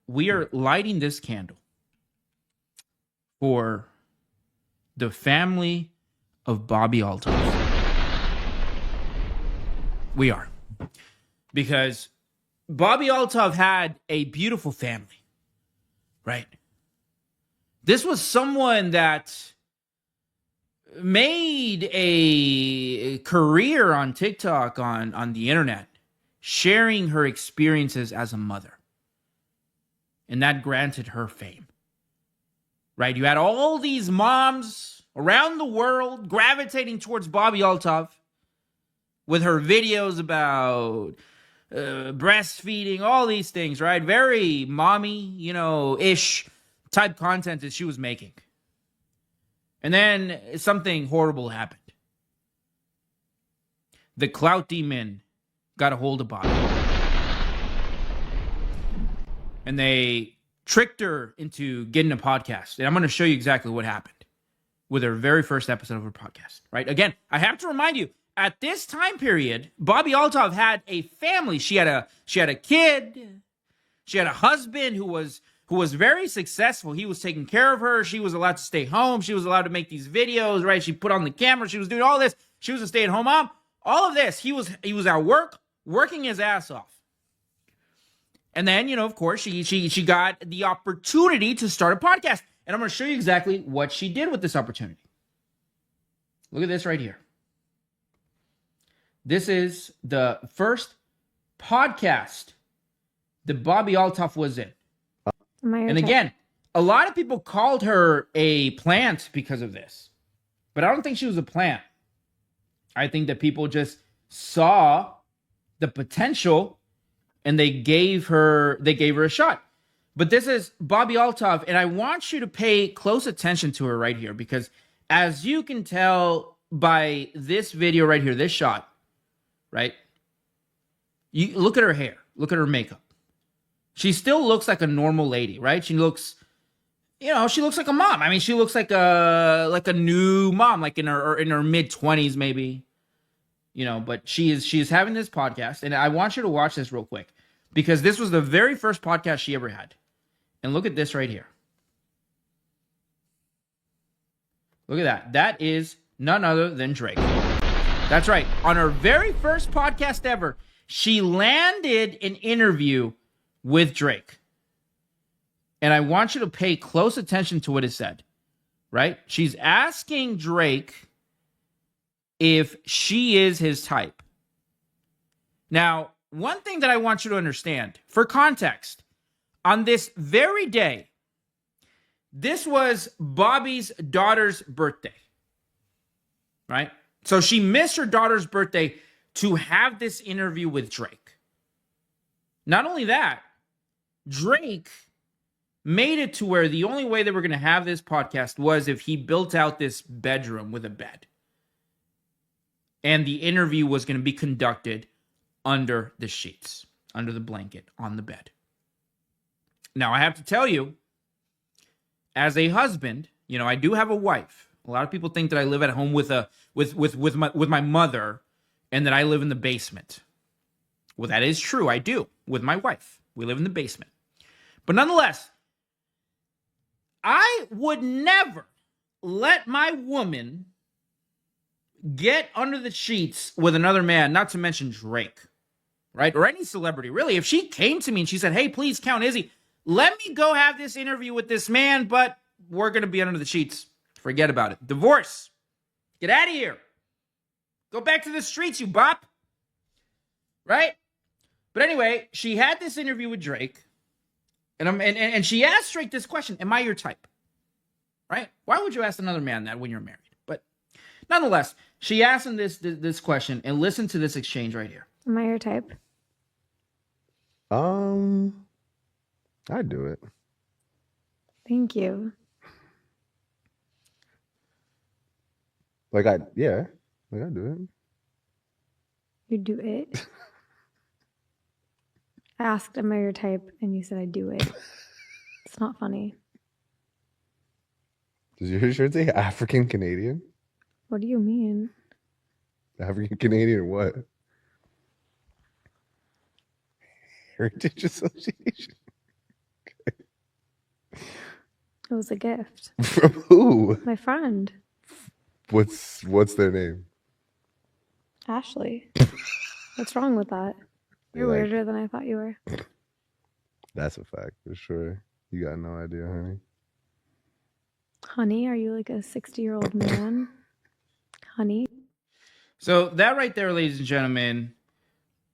we are lighting this candle for the family of Bobbi Althoff. We are. Because Bobbi Althoff had a beautiful family, right? This was someone that made a career on TikTok, on the internet, sharing her experiences as a mother. And that granted her fame, right? You had all these moms around the world gravitating towards Bobbi Althoff with her videos about breastfeeding, all these things, right? Very mommy, ish type content that she was making. And then something horrible happened. The clout demon got a hold of Bobbi. And they tricked her into getting a podcast. And I'm going to show you exactly what happened with her very first episode of her podcast, right? Again, I have to remind you, at this time period, Bobbi Altov had a family. She had a kid. She had a husband who was very successful. He was taking care of her. She was allowed to stay home. She was allowed to make these videos, right? She put on the camera. She was doing all this. She was a stay-at-home mom. All of this. He was at work, working his ass off. And then, of course, she got the opportunity to start a podcast. And I'm going to show you exactly what she did with this opportunity. Look at this right here. This is the first podcast that Bobbi Althoff was in. And again, a lot of people called her a plant because of this. But I don't think she was a plant. I think that people just saw the potential and they gave her a shot. But this is Bobbi Althoff, and I want you to pay close attention to her right here, because as you can tell by this video right here, this shot, right? You look at her hair, look at her makeup. She still looks like a normal lady, right? She looks, she looks like a mom. I mean, she looks like a new mom, like in her mid-20s maybe. But she is having this podcast, and I want you to watch this real quick, because this was the very first podcast she ever had. And look at this right here. Look at that. That is none other than Drake. That's right. On her very first podcast ever, she landed an interview with Drake. And I want you to pay close attention to what it said, right? She's asking Drake if she is his type. Now, one thing that I want you to understand, for context, on this very day, this was Bobbi's daughter's birthday, right? So she missed her daughter's birthday to have this interview with Drake. Not only that, Drake made it to where the only way they were going to have this podcast was if he built out this bedroom with a bed. And the interview was going to be conducted under the sheets, under the blanket, on the bed. Now, I have to tell you, as a husband, I do have a wife. A lot of people think that I live at home with my mother and that I live in the basement. Well, that is true. I do, with my wife. We live in the basement. But nonetheless, I would never let my woman get under the sheets with another man, not to mention Drake, right? Or any celebrity, really. If she came to me and she said, hey, please, Count Izzy, let me go have this interview with this man, but we're going to be under the sheets. Forget about it. Divorce. Get out of here. Go back to the streets, you bop. Right? But anyway, she had this interview with Drake, and she asked Drake this question, am I your type? Right? Why would you ask another man that when you're married? But nonetheless, she asked him this question, and listen to this exchange right here. Am I your type? I'd do it. Thank you. I'd do it. You do it? I asked, am I your type? And you said, I do it. It's not funny. Does your shirt say African Canadian? What do you mean? African Canadian what? Heritage Association. It was a gift. From who? My friend, What's their name? Ashley. What's wrong with that? You're Like, weirder than I thought you were. that's a fact for sure. You got no idea, honey. Honey, are you like a 60-year-old man? Honey? So that right there, ladies and gentlemen,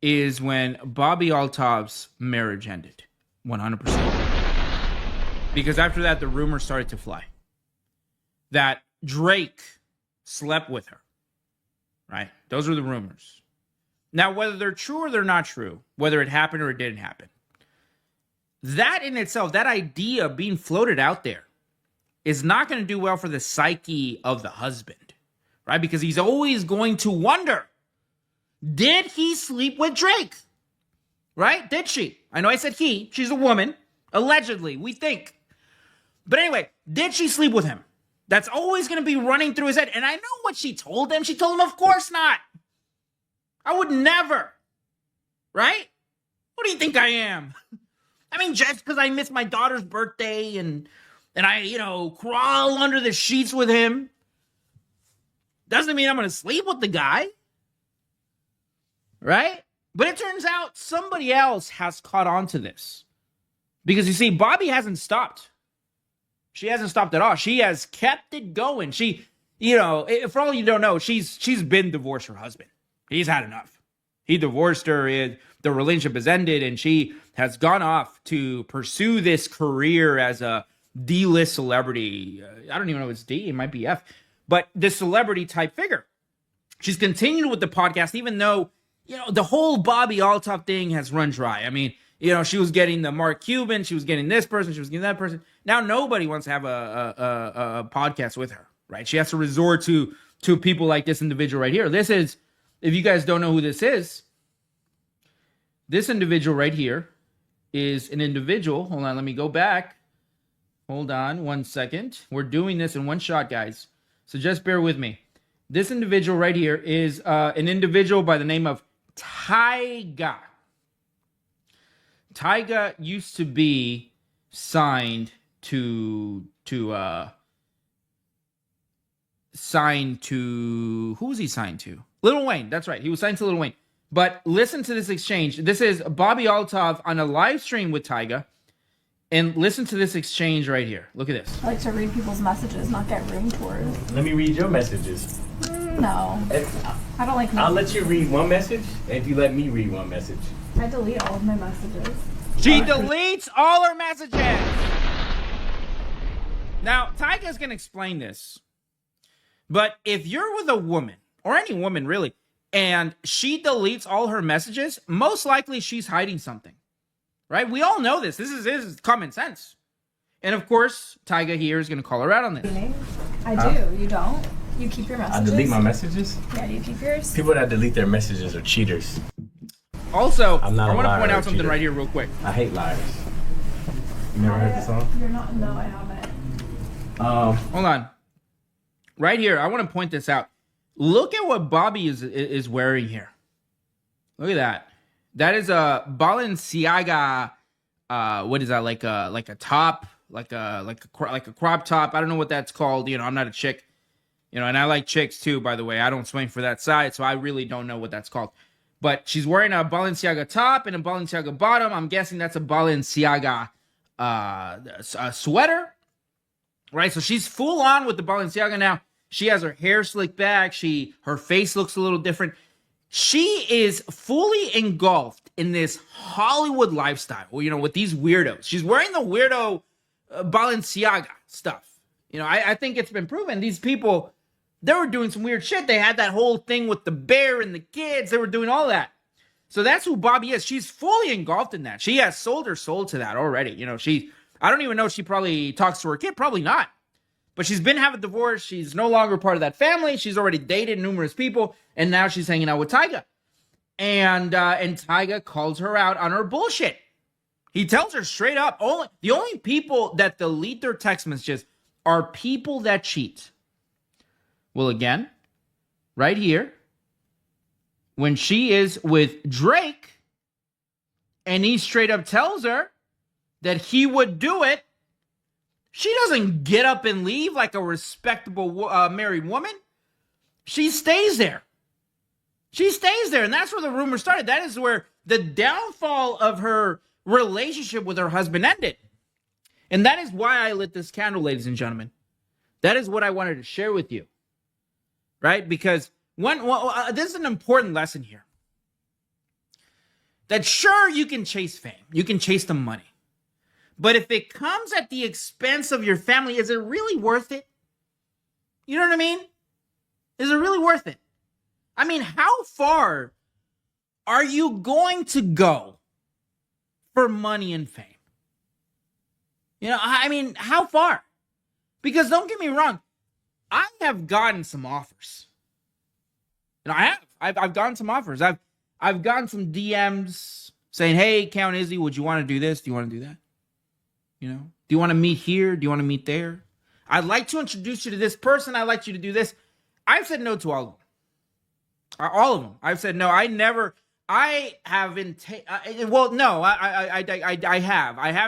is when Bobbi Altov's marriage ended. 100%. Because after that, the rumors started to fly that Drake slept with her. Right? Those are the rumors. Now, whether they're true or they're not true, whether it happened or it didn't happen, that in itself, that idea being floated out there is not going to do well for the psyche of the husband, right? Because he's always going to wonder, did he sleep with Drake? Right? Did she? I know I said he. She's a woman. Allegedly, we think. But anyway, did she sleep with him? That's always going to be running through his head. And I know what she told him. She told him, of course not. I would never. Right? What do you think I am? I mean, just because I missed my daughter's birthday and I, crawl under the sheets with him doesn't mean I'm going to sleep with the guy. Right? But it turns out somebody else has caught on to this. Because you see, Bobbi hasn't stopped. She hasn't stopped at all. She has kept it going. She, for all you don't know, she's been divorced her husband. He's had enough. He divorced her. The relationship has ended, and she has gone off to pursue this career as a D-list celebrity. I don't even know if it's D. It might be F. But this celebrity type figure. She's continued with the podcast, even though, the whole Bobbi Altov thing has run dry. I mean, she was getting the Mark Cuban. She was getting this person. She was getting that person. Now nobody wants to have a podcast with her, right? She has to resort to people like this individual right here. This is, if you guys don't know who this individual right here is an individual. Hold on, let me go back. Hold on 1 second. We're doing this in one shot, guys. So just bear with me. This individual right here is an individual by the name of Tyga. Tyga used to be signed to who was he signed to? Lil Wayne. That's right. He was signed to Lil Wayne. But listen to this exchange. This is Bobbi Altov on a live stream with Tyga. And listen to this exchange right here. Look at this. I like to read people's messages, not get room tours. Let me read your messages. No. I don't like messages. I'll let you read one message if you let me read one message. I delete all of my messages. She deletes all her messages. Now, Tyga's going to explain this. But if you're with a woman, or any woman really, and she deletes all her messages, most likely she's hiding something. Right? We all know this. This is common sense. And of course, Tyga here is going to call her out on this. I do. You don't? You keep your I messages? delete my messages? Yeah, do you keep yours? People that delete their messages are cheaters. Also, I'm not I a want to liar point or out something cheater. right here real quick. I hate liars. You never heard the song? You're not. No, I haven't. Hold on. Right here, I want to point this out. Look at what Bobbi is wearing here. Look at that. That is a Balenciaga. What is that? Like a top, like a crop top. I don't know what that's called. I'm not a chick. And I like chicks too, by the way. I don't swing for that side, so I really don't know what that's called. But she's wearing a Balenciaga top and a Balenciaga bottom. I'm guessing that's a Balenciaga a sweater, right? So she's full on with the Balenciaga now. She has her hair slicked back. Her face looks a little different. She is fully engulfed in this Hollywood lifestyle, with these weirdos. She's wearing the weirdo Balenciaga stuff. I think it's been proven. These people, they were doing some weird shit. They had that whole thing with the bear and the kids. They were doing all that. So that's who Bobbi is. She's fully engulfed in that. She has sold her soul to that already. I don't even know if she probably talks to her kid. Probably not. But she's been having a divorce. She's no longer part of that family. She's already dated numerous people. And now she's hanging out with Tyga. And Tyga calls her out on her bullshit. He tells her straight up, the only people that delete their text messages are people that cheat. Well, again, right here, when she is with Drake, and he straight up tells her that he would do it, She doesn't get up and leave like a respectable married woman. She stays there. She stays there, and that's where the rumor started. That is where the downfall of her relationship with her husband ended. And that is why I lit this candle, ladies and gentlemen. That is what I wanted to share with you. Right? Because this is an important lesson here. That sure, you can chase fame. You can chase the money. But if it comes at the expense of your family, is it really worth it? You know what I mean? Is it really worth it? I mean, how far are you going to go for money and fame? You know, I mean, how far? Because don't get me wrong, I have gotten some offers. You know, I've gotten some offers. I've gotten some DMs saying, hey, Count Izzy, would you want to do this? Do you want to do that? You know, do you want to meet here? Do you want to meet there? I'd like to introduce you to this person. I'd like you to do this. I've said no to all of them. All of them. I've said no. I have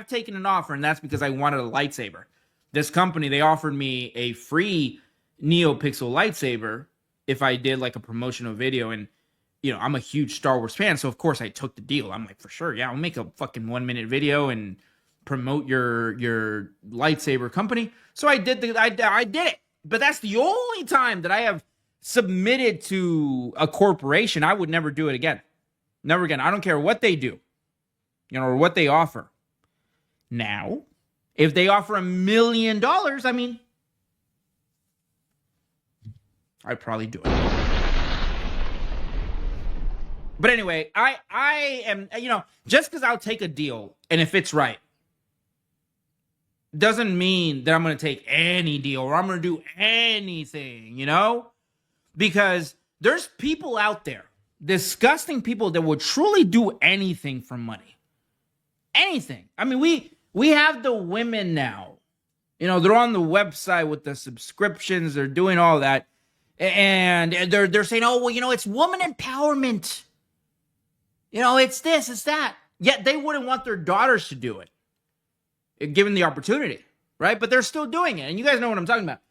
taken an offer, and that's because I wanted a lightsaber. This company, they offered me a free NeoPixel lightsaber if I did like a promotional video. And, you know, I'm a huge Star Wars fan, so of course I took the deal. I'm like, for sure, yeah, I'll make a fucking 1-minute video and promote your lightsaber company. So I did it. But that's the only time that I have submitted to a corporation. I would never do it again. Never again. I don't care what they do, you know, or what they offer. Now, if they offer $1 million, I mean, I'd probably do it. But anyway, I am, you know, just because I'll take a deal and if it's right, doesn't mean that I'm going to take any deal or I'm going to do anything, you know? Because there's people out there, disgusting people that would truly do anything for money. Anything. I mean, we have the women now. You know, they're on the website with the subscriptions. They're doing all that. And they're saying, oh, well, you know, it's woman empowerment. You know, it's this, it's that. Yet they wouldn't want their daughters to do it, given the opportunity, right? But they're still doing it. And you guys know what I'm talking about.